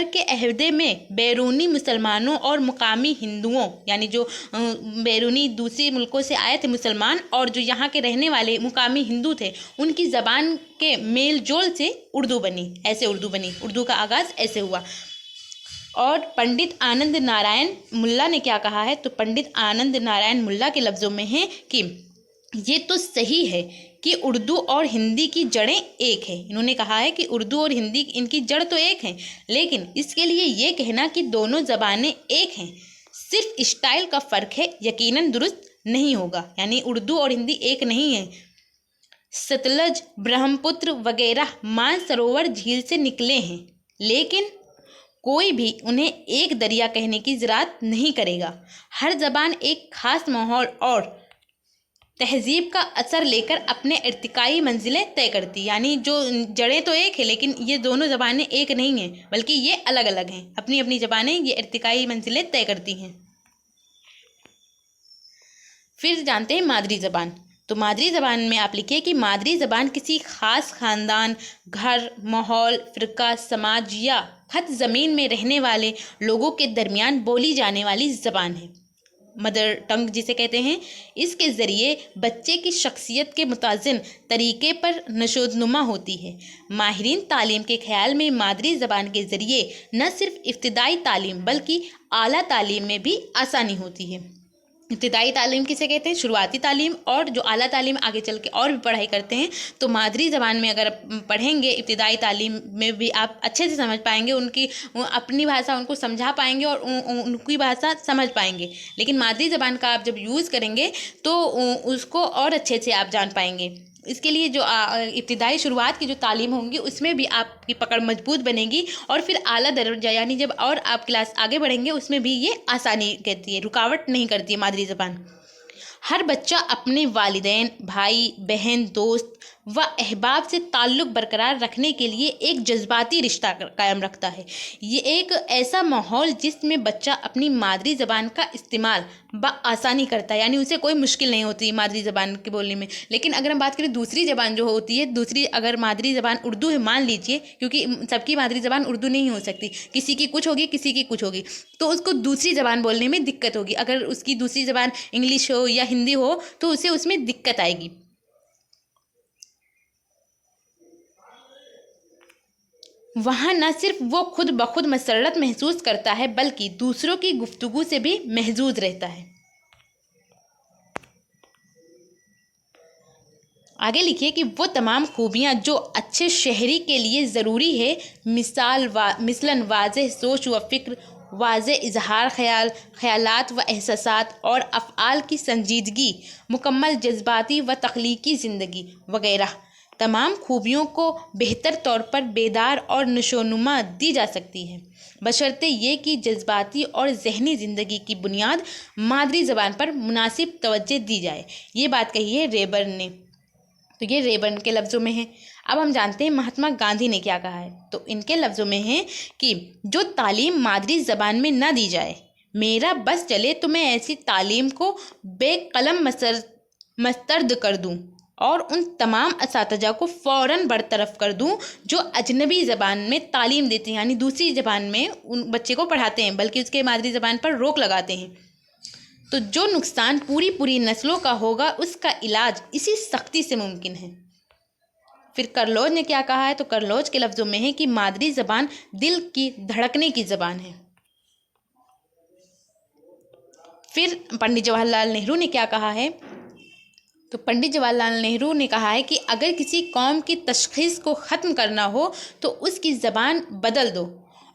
के अहदे में बैरूनी मुसलमानों और मुकामी हिंदुओं, यानी जो बैरूनी दूसरे मुल्कों से आए थे मुसलमान और जो यहाँ के रहने वाले मुकामी हिंदू थे, उनकी ज़बान के मेल जोल से उर्दू बनी। ऐसे उर्दू बनी, उर्दू का आगाज़ ऐसे हुआ। और पंडित आनंद नारायण मुल्ला ने क्या कहा है, तो पंडित आनंद नारायण मुल्ला के लफ्ज़ों में है कि ये तो सही है कि उर्दू और हिंदी की जड़ें एक हैं। इन्होंने कहा है कि उर्दू और हिंदी इनकी जड़ तो एक है, लेकिन इसके लिए ये कहना कि दोनों ज़बानें एक हैं सिर्फ स्टाइल का फ़र्क है, यकीनन दुरुस्त नहीं होगा। यानी उर्दू और हिंदी एक नहीं है। सतलज, ब्रह्मपुत्र वगैरह मानसरोवर झील से निकले हैं, लेकिन कोई भी उन्हें एक दरिया कहने की ज़रात नहीं करेगा। हर ज़बान एक ख़ास माहौल और तहजीब का असर लेकर अपने इर्तिकाई मंजिलें तय करती। यानी जो जड़ें तो एक है, लेकिन ये दोनों ज़बानें एक नहीं हैं, बल्कि ये अलग अलग हैं। अपनी अपनी ज़बानें ये इर्तिकाई मंजिलें तय करती हैं। फिर जानते हैं मादरी ज़बान। तो मादरी ज़बान में आप लिखिए कि मादरी ज़बान किसी ख़ास ख़ानदान, घर, माहौल, फ़िरका, समाज या खत ज़मीन में रहने वाले लोगों के दरमियान बोली जाने वाली ज़बान है। मदर टंग जिसे कहते हैं, इसके ज़रिए बच्चे की शख्सियत के मुताज़िन तरीके पर नशोनुमा होती है। माहिरीन तालीम के ख़्याल में मादरी ज़बान के ज़रिए न सिर्फ इब्तिदाई तालीम बल्कि आला तालीम में भी आसानी होती है। इब्तिदाई तालीम किसे कहते हैं, शुरुआती तालीम, और जो आला तालीम आगे चल के और भी पढ़ाई करते हैं, तो मादरी ज़बान में अगर पढ़ेंगे इब्तिदाई तालीम में भी आप अच्छे से समझ पाएंगे, उनकी अपनी भाषा उनको समझा पाएंगे और उनकी भाषा समझ पाएंगे। लेकिन मादरी ज़बान का आप जब यूज़ करेंगे तो उसको और अच्छे से आप जान पाएंगे। इसके लिए जो इब्तिदाई शुरुआत की जो तालीम होंगी उसमें भी आपकी पकड़ मजबूत बनेगी, और फिर आला दर्जा यानी जब और आप क्लास आगे बढ़ेंगे उसमें भी ये आसानी कहती है, रुकावट नहीं करती है मादरी ज़बान। हर बच्चा अपने वालिदैन, भाई बहन, दोस्त व अहबाब से ताल्लुक़ बरकरार रखने के लिए एक जज्बाती रिश्ता कायम रखता है। ये एक ऐसा माहौल जिसमें बच्चा अपनी मादरी ज़बान का इस्तेमाल आसानी करता है, यानी उसे कोई मुश्किल नहीं होती मादरी ज़बान के बोलने में। लेकिन अगर हम बात करें दूसरी ज़बान जो होती है, दूसरी अगर मादरी ज़बान उर्दू है मान लीजिए, क्योंकि सबकी मादरी ज़बान उर्दू नहीं हो सकती, किसी की कुछ होगी किसी की कुछ होगी, तो उसको दूसरी ज़बान बोलने में दिक्कत होगी। अगर उसकी दूसरी ज़बान इंग्लिश हो या हिंदी हो तो उसे उसमें दिक्कत आएगी। वहाँ न सिर्फ वो खुद ब खुद मसरत महसूस करता है बल्कि दूसरों की गुफ्तगू से भी महजूज रहता है। आगे लिखिए कि वो तमाम खूबियाँ जो अच्छे शहरी के लिए ज़रूरी है, मिसलन वाज़ेह सोच व फ़िक्र, वाज़ेह इजहार ख़याल, ख़यालात व एहसासात और अफ़आल की संजीदगी, मुकम्मल जज्बाती व तख्लीकी ज़िंदगी वगैरह तमाम खूबियों को बेहतर तौर पर बेदार और नशोनुमा दी जा सकती है, बशर्ते ये कि जज्बाती और ज़हनी ज़िंदगी की बुनियाद मादरी ज़बान पर मुनासिब तवज्जो दी जाए। ये बात कही है रेबर्न ने। तो ये रेबर्न के लफ्ज़ों में है। अब हम जानते हैं महात्मा गांधी ने क्या कहा है। तो इनके लफ्ज़ों में है कि जो तालीम मादरी ज़बान में ना दी जाए, मेरा बस चले तो मैं ऐसी तालीम को बेकलम मस्तरद कर दूं और उन तमाम असातिज़ा को फ़ौरन बरतरफ कर दूं जो अजनबी ज़बान में तालीम देते हैं, यानी दूसरी ज़बान में उन बच्चे को पढ़ाते हैं बल्कि उसके मादरी ज़बान पर रोक लगाते हैं। तो जो नुकसान पूरी नस्लों का होगा उसका इलाज इसी सख्ती से मुमकिन है। फिर करलोज ने क्या कहा है। तो करलोज के लफ्ज़ों में है कि मादरी ज़बान दिल की धड़कने की ज़बान है। फिर पंडित जवाहरलाल नेहरू ने क्या कहा है। तो पंडित जवाहरलाल नेहरू ने कहा है कि अगर किसी कौम की तशख़ीस को ख़त्म करना हो तो उसकी ज़बान बदल दो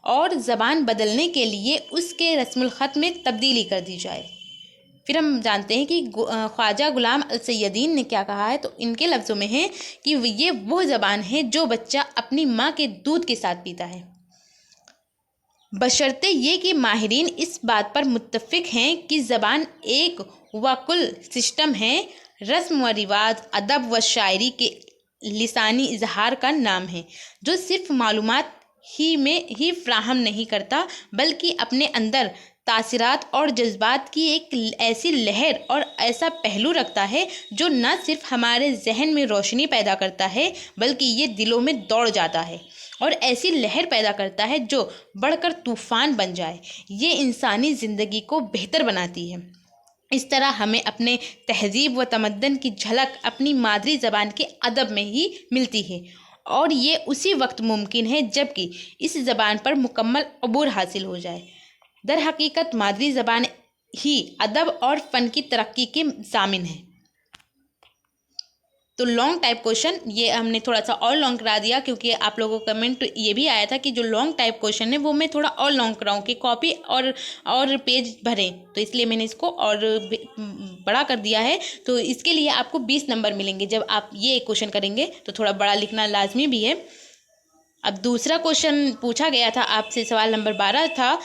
और ज़बान बदलने के लिए उसके रस्मुल ख़त में तब्दीली कर दी जाए। फिर हम जानते हैं कि ख्वाजा गुलाम अल सैयदीन ने क्या कहा है। तो इनके लफ्ज़ों में है कि ये वो ज़बान है जो बच्चा अपनी माँ के दूध के साथ पीता है, बशर्ते ये कि माहिरीन इस बात पर मुत्तफ़िक हैं कि ज़बान एक वकुल सिस्टम है, रस्म व रिवाज, अदब व शायरी के लिसानी इजहार का नाम है, जो सिर्फ मालूमात ही में ही फ्राहम नहीं करता बल्कि अपने अंदर तासिरात और जज्बात की एक ऐसी लहर और ऐसा पहलू रखता है जो न सिर्फ हमारे जहन में रोशनी पैदा करता है बल्कि ये दिलों में दौड़ जाता है और ऐसी लहर पैदा करता है जो बढ़कर तूफ़ान बन जाए। ये इंसानी ज़िंदगी को बेहतर बनाती है। इस तरह हमें अपने तहज़ीब व तमद्दन की झलक अपनी मादरी ज़बान के अदब में ही मिलती है और ये उसी वक्त मुमकिन है जबकि इस ज़बान पर मुकम्मल अबूर हासिल हो जाए। दर हकीकत मादरी ज़बान ही अदब और फ़न की तरक्की के ज़ामिन है। तो लॉन्ग टाइप क्वेश्चन ये हमने थोड़ा सा और लॉन्ग करा दिया क्योंकि आप लोगों का कमेंट ये भी आया था कि जो लॉन्ग टाइप क्वेश्चन है वो मैं थोड़ा और लॉन्ग कराऊँ कि कॉपी और पेज भरें, तो इसलिए मैंने इसको और बड़ा कर दिया है। तो इसके लिए आपको 20 नंबर मिलेंगे जब आप ये क्वेश्चन करेंगे, तो थोड़ा बड़ा लिखना लाजमी भी है। अब दूसरा क्वेश्चन पूछा गया था आपसे, सवाल नंबर 12 था,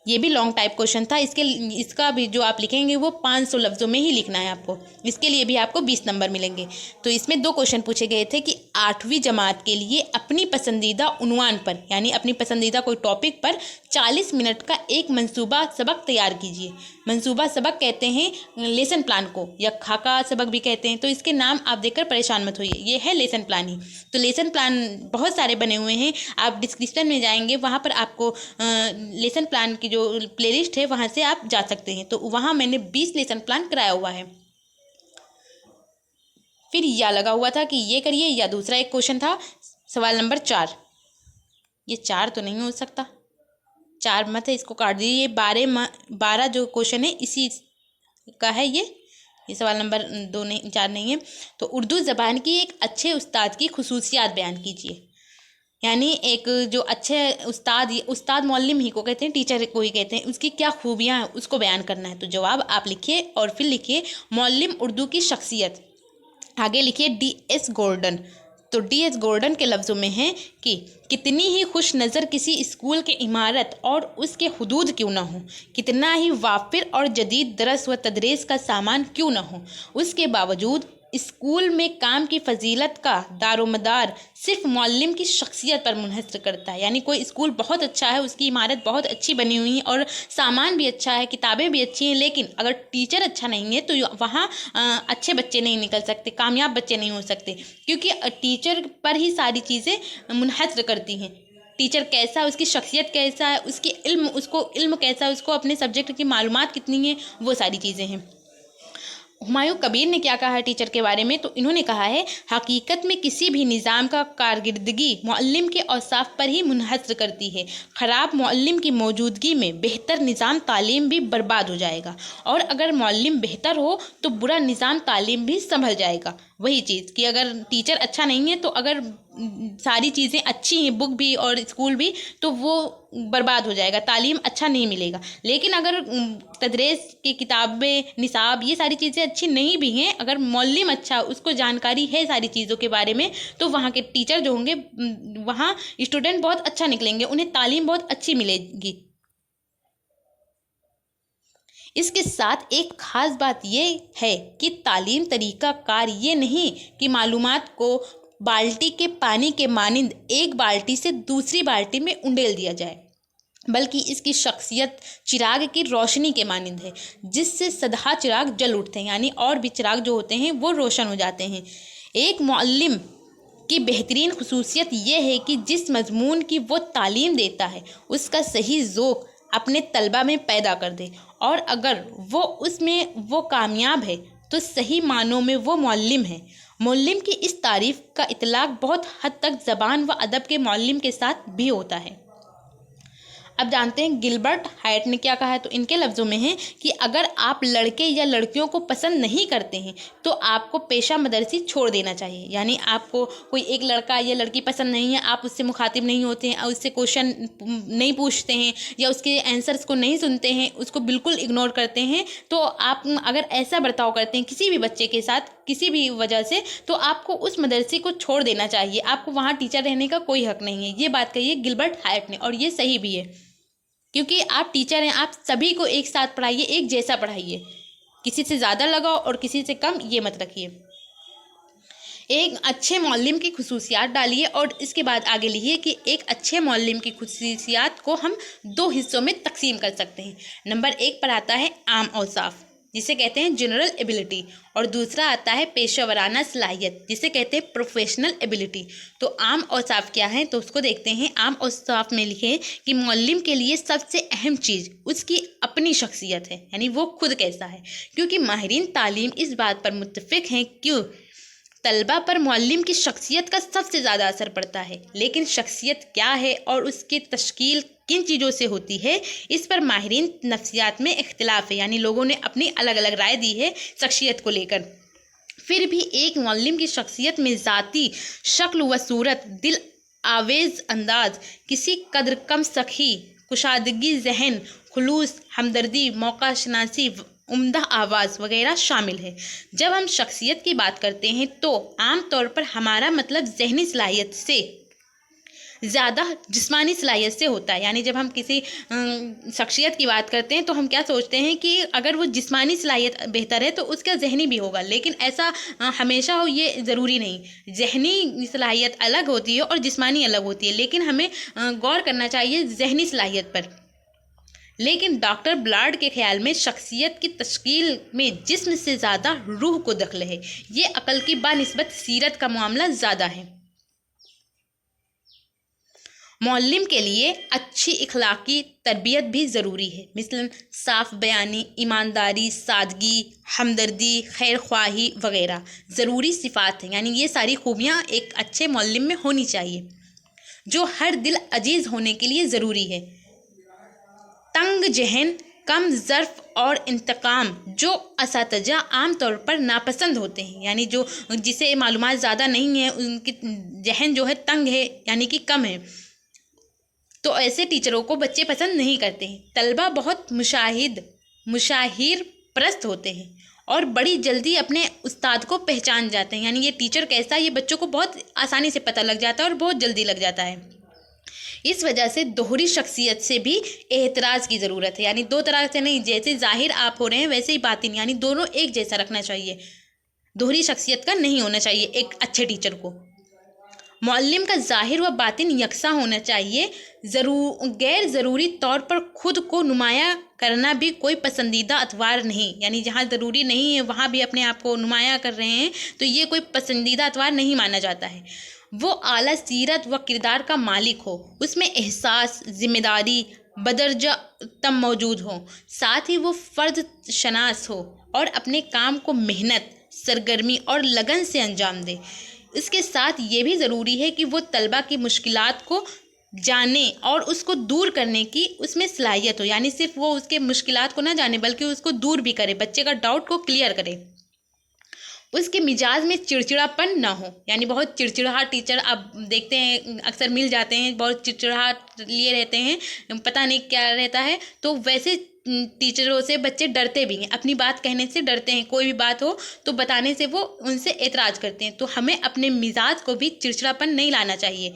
ये भी लॉन्ग टाइप क्वेश्चन था। इसका भी जो आप लिखेंगे वो 500 लफ्ज़ों में ही लिखना है आपको। इसके लिए भी आपको 20 नंबर मिलेंगे। तो इसमें 2 क्वेश्चन पूछे गए थे कि 8वीं जमात के लिए अपनी पसंदीदा उन्वान पर, यानी अपनी पसंदीदा कोई टॉपिक पर 40 मिनट का एक मंसूबा सबक तैयार कीजिए। मंसूबा सबक कहते हैं लेसन प्लान को, या खाका सबक भी कहते हैं। तो इसके नाम आप देखकर परेशान मत होइए, ये है लेसन प्लान ही। तो लेसन प्लान बहुत सारे बने हुए हैं, आप डिस्क्रिप्शन में जाएंगे, वहाँ पर आपको लेसन प्लान की जो प्लेलिस्ट है वहाँ से आप जा सकते हैं। तो वहाँ मैंने 20 लेसन प्लान कराया हुआ है। फिर या लगा हुआ था कि ये करिए, या दूसरा एक क्वेश्चन था सवाल नंबर 4, ये 4 तो नहीं हो सकता, 4 मत है, इसको काट दीजिए। 12 जो क्वेश्चन है इसी का है ये सवाल नंबर 2 नहीं, 4 नहीं है। तो उर्दू ज़बान की एक अच्छे उस्ताद की खुसूसियात बयान कीजिए, यानी एक जो अच्छे उस्ताद मौल्लिम ही को कहते हैं, टीचर को ही कहते हैं, उसकी क्या खूबियाँ हैं उसको बयान करना है। तो जवाब आप लिखिए और फिर लिखिए मौल्लिम उर्दू की शख्सियत। आगे लिखिए DS गॉर्डन। तो DS गॉर्डन के लफ्ज़ों में है कि कितनी ही खुश नज़र किसी स्कूल की इमारत और उसके हुदूद क्यों ना हो, कितना ही वाफिर और जदीद दरस व तदरीस का सामान क्यों ना हो, उसके बावजूद स्कूल में काम की फजीलत का दारोमदार सिर्फ मौल्लिम की शख्सियत पर मुनहसर करता है। यानी कोई स्कूल बहुत अच्छा है, उसकी इमारत बहुत अच्छी बनी हुई है और सामान भी अच्छा है, किताबें भी अच्छी हैं, लेकिन अगर टीचर अच्छा नहीं है तो वहाँ अच्छे बच्चे नहीं निकल सकते, कामयाब बच्चे नहीं हो सकते, क्योंकि टीचर पर ही सारी चीज़ें मुनहसर करती हैं। टीचर कैसा है, उसकी शख्सियत कैसा है, उसको इल्म कैसा है, उसको अपने सब्जेक्ट की मालूमात कितनी है, वो सारी चीज़ें हैं। हुमायूं कबीर ने क्या कहा है टीचर के बारे में। तो इन्होंने कहा है हकीकत में किसी भी निज़ाम का कारकर्दगी मुअल्लिम के औसाफ पर ही मुनहसर करती है। ख़राब मुअल्लिम की मौजूदगी में बेहतर निज़ाम तालीम भी बर्बाद हो जाएगा और अगर मुअल्लिम बेहतर हो तो बुरा निज़ाम तालीम भी संभल जाएगा। वही चीज़ कि अगर टीचर अच्छा नहीं है तो अगर सारी चीज़ें अच्छी हैं, बुक भी और स्कूल भी, तो वो बर्बाद हो जाएगा, तालीम अच्छा नहीं मिलेगा। लेकिन अगर तदरीस की किताबें, निसाब, ये सारी चीज़ें अच्छी नहीं भी हैं, अगर मौल्लिम अच्छा, उसको जानकारी है सारी चीज़ों के बारे में, तो वहाँ के टीचर जो होंगे, वहाँ स्टूडेंट बहुत अच्छा निकलेंगे, उन्हें तालीम बहुत अच्छी मिलेगी। इसके साथ एक ख़ास बात ये है कि तालीम तरीक़ा कार ये नहीं कि मालूमात को बाल्टी के पानी के मानिंद एक बाल्टी से दूसरी बाल्टी में उंडेल दिया जाए, बल्कि इसकी शख्सियत चिराग की रोशनी के मानिंद है, जिससे सदा चिराग जल उठते हैं, यानी और भी चिराग जो होते हैं वो रोशन हो जाते हैं। एक मुअल्लिम की बेहतरीन खुसूसियत ये है कि जिस मजमून की वो तालीम देता है उसका सही ज़ोक़ अपने तलबा में पैदा कर दे, और अगर वो उसमें वो कामयाब है तो सही मानों में वो मुअल्लिम है। मुअल्लिम की इस तारीफ़ का इतलाक़ बहुत हद तक ज़बान व अदब के मुअल्लिम के साथ भी होता है। अब जानते हैं गिलबर्ट हाइट ने क्या कहा है, तो इनके लफ्ज़ों में है कि अगर आप लड़के या लड़कियों को पसंद नहीं करते हैं तो आपको पेशा मदरसी छोड़ देना चाहिए। यानी आपको कोई एक लड़का या लड़की पसंद नहीं है, आप उससे मुखातिब नहीं होते हैं, उससे क्वेश्चन नहीं पूछते हैं या उसके आंसर्स को नहीं सुनते हैं, उसको बिल्कुल इग्नोर करते हैं, तो आप अगर ऐसा बर्ताव करते हैं किसी भी बच्चे के साथ किसी भी वजह से, तो आपको उस मदरसे को छोड़ देना चाहिए, आपको वहाँ टीचर रहने का कोई हक़ नहीं है। ये बात कही है गिलबर्ट हाइट ने, और ये सही भी है, क्योंकि आप टीचर हैं, आप सभी को एक साथ पढ़ाइए, एक जैसा पढ़ाइए, किसी से ज़्यादा लगाओ और किसी से कम ये मत रखिए। एक अच्छे मुअल्लिम की खुसूसियात डालिए और इसके बाद आगे लिखिए कि एक अच्छे मुअल्लिम की खुसूसियात को हम 2 हिस्सों में तकसीम कर सकते हैं। नंबर 1 पर आता है आम औसाफ, जिसे कहते हैं जनरल एबिलिटी, और दूसरा आता है पेशेवराना सलाहियत, जिसे कहते हैं प्रोफेशनल एबिलिटी। तो आम औसाफ क्या है, तो उसको देखते हैं। आम औसाफ में लिखें कि मुअल्लिम के लिए सबसे अहम चीज़ उसकी अपनी शख्सियत है, यानी वो खुद कैसा है, क्योंकि माहिरीन तालीम इस बात पर मुत्तफ़िक़ हैं कि तलबा पर मुअल्लिम की शख्सियत का सबसे ज़्यादा असर पड़ता है। लेकिन शख्सियत क्या है और उसकी तश्कील किन चीज़ों से होती है, इस पर माहिरीन नफ्सियात में इख्तिलाफ है, यानी लोगों ने अपनी अलग अलग राय दी है शख्सियत को लेकर। फिर भी एक मुअल्लिम की शख्सियत में ज़ाती शक्ल व सूरत, दिल आवेज़ अंदाज, किसी कदर कम सखी, कुशादगी ज़हन, खुलूस, हमदर्दी, मौका शनासी, उम्दा आवाज़ वगैरह शामिल है। जब हम शख्सियत की बात करते हैं तो आम तौर पर हमारा मतलब ज़हनी सलाहियत से ज़्यादा जिस्मानी सलाहियत से होता है। यानी जब हम किसी शख्सियत की बात करते हैं तो हम क्या सोचते हैं कि अगर वो जिस्मानी सलाहियत बेहतर है तो उसका ज़हनी भी होगा, लेकिन ऐसा हमेशा हो ये ज़रूरी नहीं। ज़हनी सलाहियत अलग होती है और जिस्मानी अलग होती है, लेकिन हमें गौर करना चाहिए ज़हनी सलाहियत पर। लेकिन डॉक्टर ब्लाड के ख्याल में शख्सियत की तश्कील में जिस्म से ज़्यादा रूह को दखल है। ये अक़ल की बानिस्बत सीरत का मामला ज़्यादा है। मुअल्लिम के लिए अच्छी इखलाकी तरबियत भी ज़रूरी है, मिसलन साफ़ बयानी, ईमानदारी, सादगी, हमदर्दी, खैर ख्वाही वगैरह ज़रूरी सिफ़ात हैं। यानी ये सारी खूबियाँ एक अच्छे मुअल्लिम में होनी चाहिए, जो हर दिल अजीज़ होने के लिए ज़रूरी है। तंग जहन, कम ज़र्फ़ और इंतकाम, जो असातिज़ा आम तौर पर नापसंद होते हैं, यानी जो जिसे मालूमात ज़्यादा नहीं है, उनकी जहन जो है तंग है, यानी कि कम है, तो ऐसे टीचरों को बच्चे पसंद नहीं करते हैं। तलबा बहुत मुशाहिर परस्त होते हैं और बड़ी जल्दी अपने उस्ताद को पहचान जाते हैं। यानी ये टीचर कैसा, ये बच्चों को बहुत आसानी से पता लग जाता है और बहुत जल्दी लग जाता है। इस वजह से दोहरी शख्सियत से भी एहतराज़ की ज़रूरत है, यानी 2 तरह से नहीं, जैसे ज़ाहिर आप हो रहे हैं वैसे ही बातिन, यानी दोनों एक जैसा रखना चाहिए। दोहरी शख्सियत का नहीं होना चाहिए एक अच्छे टीचर को। मुअल्लिम का ज़ाहिर व बातिन यकसा होना चाहिए। गैर ज़रूरी तौर पर खुद को नुमाया करना भी कोई पसंदीदा अतवार नहीं, यानी जहाँ ज़रूरी नहीं है वहाँ भी अपने आप को नुमाया कर रहे हैं तो ये कोई पसंदीदा अतवार नहीं माना जाता है। वो आला सीरत व किरदार का मालिक हो, उसमें एहसास, ज़िम्मेदारी बदरजा तम मौजूद हो, साथ ही वो फ़र्द शनास हो और अपने काम को मेहनत, सरगर्मी और लगन से अंजाम दे। इसके साथ ये भी ज़रूरी है कि वो तलबा की मुश्किलात को जाने और उसको दूर करने की उसमें सलाहियत हो, यानी सिर्फ वो उसके मुश्किलात को ना जाने बल्कि उसको दूर भी करे, बच्चे का डाउट को क्लियर करे। اس کے مزاج میں چڑچڑاپن نہ ہو، یعنی بہت چڑچڑاہٹ ٹیچر آپ دیکھتے ہیں اکثر مل جاتے ہیں، بہت چڑچڑاہٹ لیے رہتے ہیں، پتہ نہیں کیا رہتا ہے، تو ویسے ٹیچروں سے بچے ڈرتے بھی ہیں، اپنی بات کہنے سے ڈرتے ہیں، کوئی بھی بات ہو تو بتانے سے وہ ان سے اعتراض کرتے ہیں۔ تو ہمیں اپنے مزاج کو بھی چڑچڑاپن نہیں لانا چاہیے،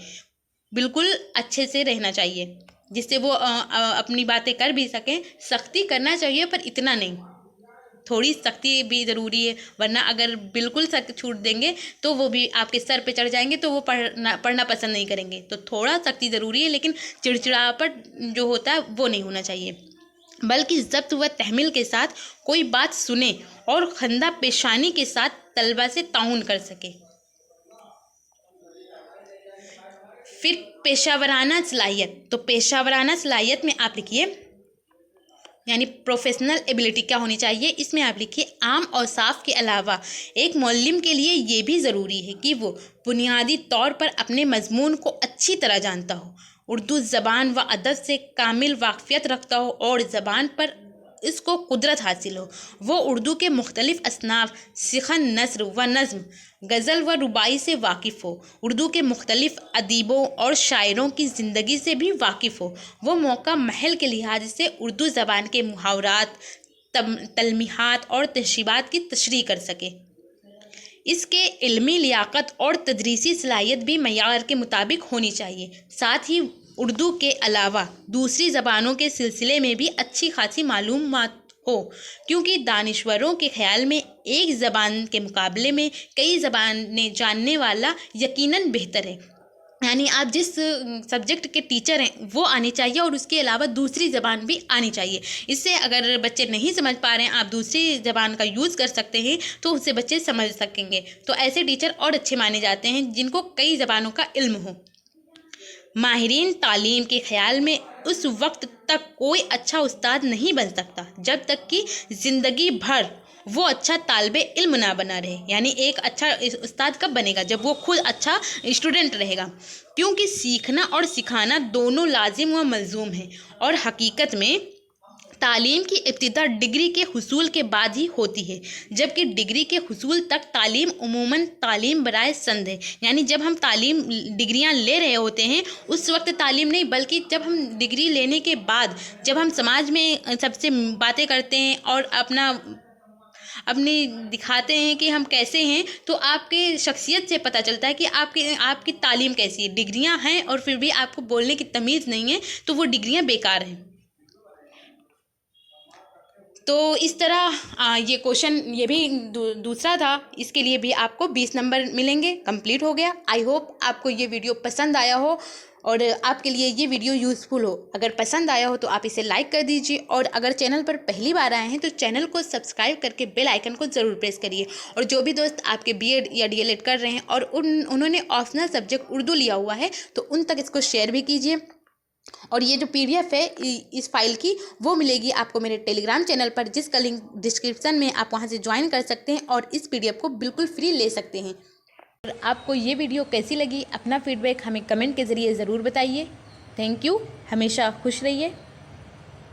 بالکل اچھے سے رہنا چاہیے، جس سے وہ اپنی باتیں کر بھی سکیں۔ سختی کرنا چاہیے پر اتنا نہیں، تھوڑی سختی بھی ضروری ہے، ورنہ اگر بالکل سخت چھوٹ دیں گے تو وہ بھی آپ کے سر پہ چڑھ جائیں گے تو وہ پڑھنا پسند نہیں کریں گے۔ تو تھوڑا سختی ضروری ہے، لیکن چڑچڑاپن جو ہوتا ہے وہ نہیں ہونا چاہیے، بلکہ ضبط و تحمل کے ساتھ کوئی بات سنیں اور خندہ پیشانی کے ساتھ طلبہ سے تعاون کر سکے۔ پھر پیشہ ورانہ صلاحیت، تو پیشہ ورانہ صلاحیت میں آپ لکھیے، یعنی پروفیشنل ایبلٹی کیا ہونی چاہیے، اس میں آپ لکھیے عام اوصاف کے علاوہ ایک معلم کے لیے یہ بھی ضروری ہے کہ وہ بنیادی طور پر اپنے مضمون کو اچھی طرح جانتا ہو، اردو زبان و ادب سے کامل واقفیت رکھتا ہو اور زبان پر اس کو قدرت حاصل ہو، وہ اردو کے مختلف اصناف سخن، نثر و نظم، غزل و رباعی سے واقف ہو، اردو کے مختلف ادیبوں اور شاعروں کی زندگی سے بھی واقف ہو، وہ موقع محل کے لحاظ سے اردو زبان کے محاورات، تلمیحات اور تشریحات کی تشریح کر سکے۔ اس کے علمی لیاقت اور تدریسی صلاحیت بھی معیار کے مطابق ہونی چاہیے، ساتھ ہی اردو کے علاوہ دوسری زبانوں کے سلسلے میں بھی اچھی خاصی معلومات ہو، کیونکہ دانشوروں کے خیال میں ایک زبان کے مقابلے میں کئی زبانیں جاننے والا یقیناً بہتر ہے، یعنی آپ جس سبجیکٹ کے ٹیچر ہیں وہ آنی چاہیے اور اس کے علاوہ دوسری زبان بھی آنی چاہیے۔ اس سے اگر بچے نہیں سمجھ پا رہے ہیں، آپ دوسری زبان کا یوز کر سکتے ہیں تو اس سے بچے سمجھ سکیں گے۔ تو ایسے ٹیچر اور اچھے مانے جاتے ہیں جن کو کئی زبانوں کا علم ہو۔ ماہرین تعلیم کے خیال میں اس وقت تک کوئی اچھا استاد نہیں بن سکتا جب تک کہ زندگی بھر وہ اچھا طالب علم نہ بنا رہے، یعنی ایک اچھا استاد کب بنے گا؟ جب وہ خود اچھا اسٹوڈنٹ رہے گا، کیونکہ سیکھنا اور سکھانا دونوں لازم و ملزوم ہیں، اور حقیقت میں تعلیم کی ابتدا ڈگری کے حصول کے بعد ہی ہوتی ہے، جبکہ ڈگری کے حصول تک تعلیم عموماً تعلیم برائے سند ہے، یعنی جب ہم ڈگریاں لے رہے ہوتے ہیں اس وقت تعلیم نہیں، بلکہ جب ہم ڈگری لینے کے بعد جب ہم سماج میں سب سے باتیں کرتے ہیں اور اپنی دکھاتے ہیں کہ ہم کیسے ہیں، تو آپ کے شخصیت سے پتہ چلتا ہے کہ آپ کی تعلیم کیسی ہے۔ ڈگریاں ہیں اور پھر بھی آپ کو بولنے کی تمیز نہیں ہے تو وہ ڈگریاں بیکار ہیں۔ تو اس طرح یہ کوشچن یہ بھی دوسرا تھا، اس کے لیے بھی آپ کو 20 نمبر ملیں گے۔ کمپلیٹ ہو گیا۔ آئی ہوپ آپ کو یہ ویڈیو پسند آیا ہو اور آپ کے لیے یہ ویڈیو یوزفل ہو۔ اگر پسند آیا ہو تو آپ اسے لائک کر دیجیے، اور اگر چینل پر پہلی بار آئے ہیں تو چینل کو سبسکرائب کر کے بیل آئیکن کو ضرور پریس کریے۔ اور جو بھی دوست آپ کے بی ایڈ یا ڈی ایل ایڈ کر رہے ہیں اور انہوں نے آپشنل سبجیکٹ اردو لیا ہوا ہے تو ان تک اس کو شیئر بھی کیجیے۔ اور یہ جو PDF ہے اس فائل کی وہ ملے گی آپ کو میرے ٹیلی گرام چینل پر، جس کا لنک ڈسکرپشن میں، آپ وہاں سے جوائن کر سکتے ہیں اور اس PDF کو بالکل فری لے سکتے ہیں۔ اور آپ کو یہ ویڈیو کیسی لگی، اپنا فیڈ بیک ہمیں کمنٹ کے ذریعے ضرور بتائیے۔ تھینک یو، ہمیشہ خوش رہیے۔